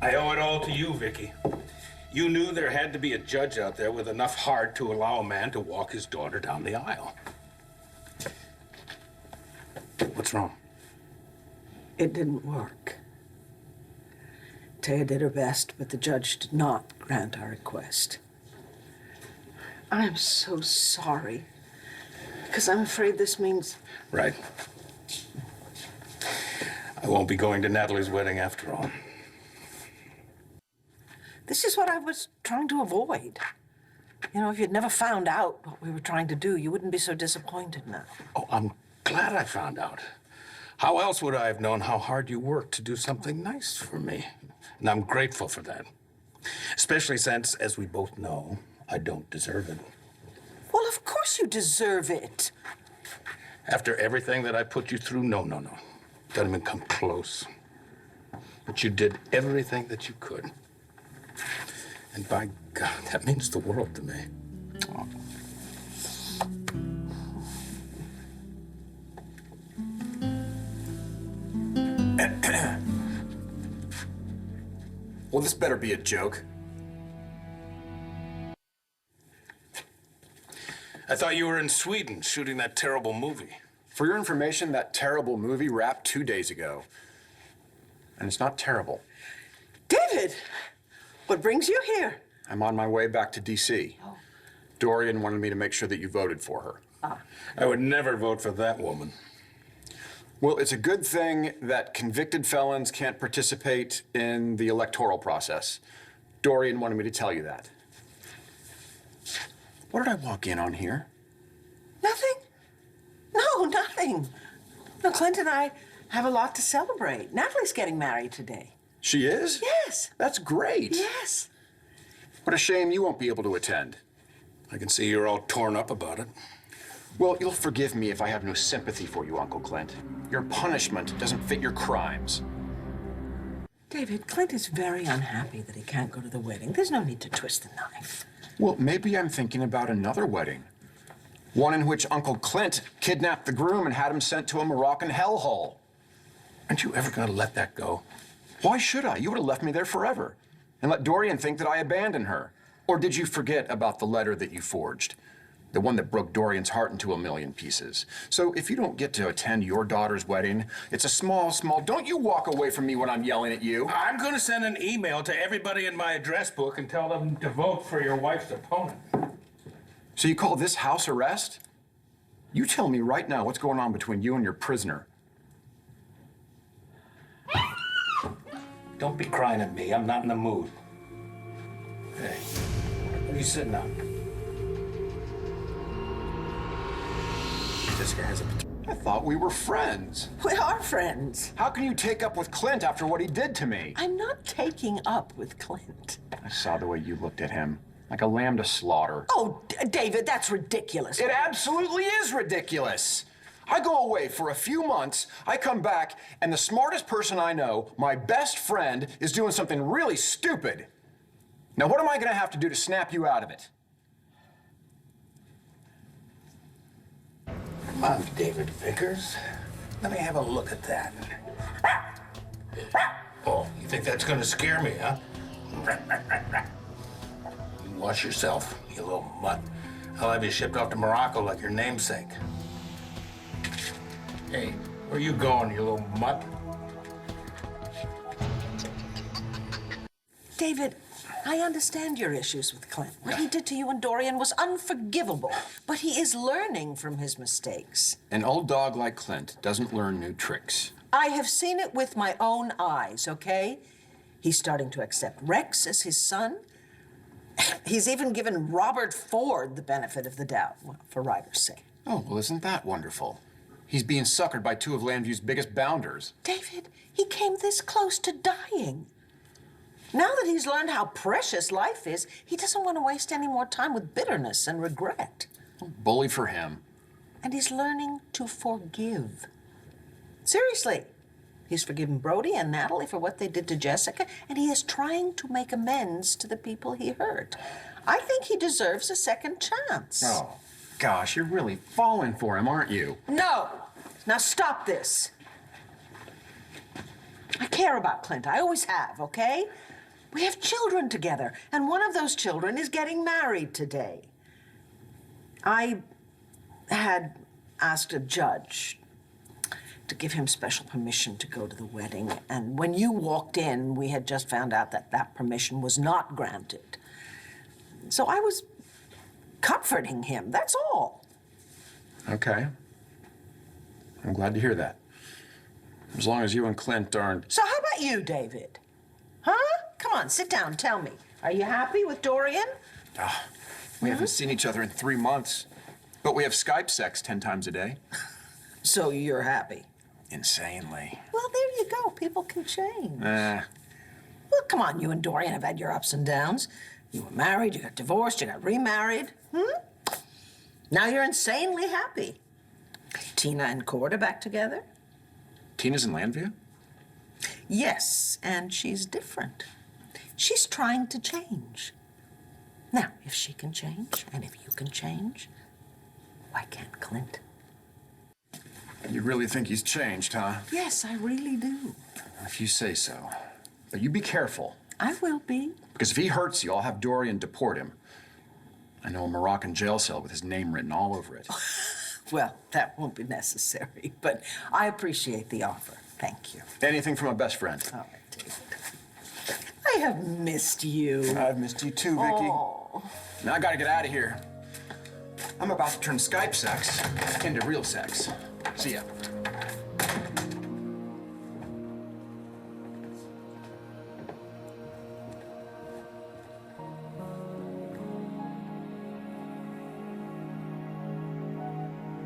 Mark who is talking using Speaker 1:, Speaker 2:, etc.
Speaker 1: I owe it all to you, Viki. You knew there had to be a judge out there with enough heart to allow a man to walk his daughter down the aisle. What's wrong?
Speaker 2: It didn't work. Taya did her best, but the judge did not grant our request. I'm so sorry, because I'm afraid this means...
Speaker 1: Right. I won't be going to Natalie's wedding after all.
Speaker 2: This is what I was trying to avoid. You know, if you'd never found out what we were trying to do, you wouldn't be so disappointed now.
Speaker 1: Oh, I'm glad I found out. How else would I have known how hard you worked to do something nice for me? And I'm grateful for that. Especially since, as we both know, I don't deserve it.
Speaker 2: Well, of course you deserve it.
Speaker 1: After everything that I put you through, no. Don't even come close. But you did everything that you could. And by God, that means the world to me. Oh.
Speaker 3: Well, this better be a joke.
Speaker 1: I thought you were in Sweden shooting that terrible movie.
Speaker 3: For your information, that terrible movie wrapped 2 days ago. And it's not terrible.
Speaker 2: David, what brings you here?
Speaker 3: I'm on my way back to D.C.
Speaker 2: Oh.
Speaker 3: Dorian wanted me to make sure that you voted for her.
Speaker 2: Ah.
Speaker 1: I would never vote for that woman.
Speaker 3: Well, it's a good thing that convicted felons can't participate in the electoral process. Dorian wanted me to tell you that. What did I walk in on here?
Speaker 2: Nothing. No, nothing. No, Clint and I have a lot to celebrate. Natalie's getting married today.
Speaker 3: She is?
Speaker 2: Yes.
Speaker 3: That's great.
Speaker 2: Yes.
Speaker 3: What a shame you won't be able to attend.
Speaker 1: I can see you're all torn up about it.
Speaker 3: Well, you'll forgive me if I have no sympathy for you, Uncle Clint. Your punishment doesn't fit your crimes.
Speaker 2: David, Clint is very unhappy that he can't go to the wedding. There's no need to twist the knife.
Speaker 3: Well, maybe I'm thinking about another wedding. One in which Uncle Clint kidnapped the groom and had him sent to a Moroccan hellhole.
Speaker 1: Aren't you ever going to let that go?
Speaker 3: Why should I? You would have left me there forever and let Dorian think that I abandoned her. Or did you forget about the letter that you forged? The one that broke Dorian's heart into a million pieces. So if you don't get to attend your daughter's wedding, it's a small, don't you walk away from me when I'm yelling at you.
Speaker 1: I'm going to send an email to everybody in my address book and tell them to vote for your wife's opponent.
Speaker 3: So you call this house arrest? You tell me right now what's going on between you and your prisoner.
Speaker 1: Don't be crying at me. I'm not in the mood. Hey, what are you sitting on? This guy has a...
Speaker 3: I thought we were friends.
Speaker 2: We are friends.
Speaker 3: How can you take up with Clint after what he did to me?
Speaker 2: I'm not taking up with Clint.
Speaker 3: I saw the way you looked at him, like a lamb to slaughter.
Speaker 2: Oh, David, that's ridiculous.
Speaker 3: It absolutely is ridiculous. I go away for a few months, I come back, and the smartest person I know, my best friend, is doing something really stupid. Now, what am I gonna have to do to snap you out of it?
Speaker 1: Come on, David Vickers. Let me have a look at that. Oh, you think that's gonna scare me, huh? You wash yourself, you little mutt. I'll have you shipped off to Morocco like your namesake. Hey, where you going, you little mutt?
Speaker 2: David, I understand your issues with Clint. What he did to you and Dorian was unforgivable, but he is learning from his mistakes.
Speaker 3: An old dog like Clint doesn't learn new tricks.
Speaker 2: I have seen it with my own eyes, okay? He's starting to accept Rex as his son. He's even given Robert Ford the benefit of the doubt, well, for Ryder's sake.
Speaker 3: Oh, well, isn't that wonderful? He's being suckered by two of Landview's biggest bounders.
Speaker 2: David, he came this close to dying. Now that he's learned how precious life is, he doesn't want to waste any more time with bitterness and regret.
Speaker 3: Bully for him.
Speaker 2: And he's learning to forgive. Seriously. He's forgiven Brody and Natalie for what they did to Jessica, and he is trying to make amends to the people he hurt. I think he deserves a second chance.
Speaker 3: Oh, gosh, you're really falling for him, aren't you?
Speaker 2: No! Now stop this. I can't care about Clint. I always have, okay? We have children together, and one of those children is getting married today. I had asked a judge to give him special permission to go to the wedding, and when you walked in, we had just found out that that permission was not granted. So I was comforting him, that's all.
Speaker 3: Okay. I'm glad to hear that. As long as you and Clint aren't...
Speaker 2: So how about you, David? Huh? Come on, sit down, tell me. Are you happy with Dorian?
Speaker 3: We haven't seen each other in 3 months, but we have Skype sex 10 times a day.
Speaker 2: So you're happy?
Speaker 3: Insanely.
Speaker 2: Well, there you go. People can change.
Speaker 3: Nah.
Speaker 2: Well, come on, you and Dorian have had your ups and downs. You were married, you got divorced, you got remarried. Now you're insanely happy. Tina and Cord are back together?
Speaker 3: Tina's in Landview?
Speaker 2: Yes, and she's different. She's trying to change. Now, if she can change, and if you can change, why can't Clint?
Speaker 3: You really think he's changed, huh?
Speaker 2: Yes, I really do.
Speaker 3: If you say so. But you be careful.
Speaker 2: I will be.
Speaker 3: Because if he hurts you, I'll have Dorian deport him. I know a Moroccan jail cell with his name written all over it.
Speaker 2: Well, that won't be necessary, but I appreciate the offer. Thank you.
Speaker 3: Anything from a best friend.
Speaker 2: All right, David. I have missed you.
Speaker 3: I've missed you too, Viki.
Speaker 2: Oh.
Speaker 3: Now I gotta get out of here. I'm about to turn Skype sex into real sex. See ya.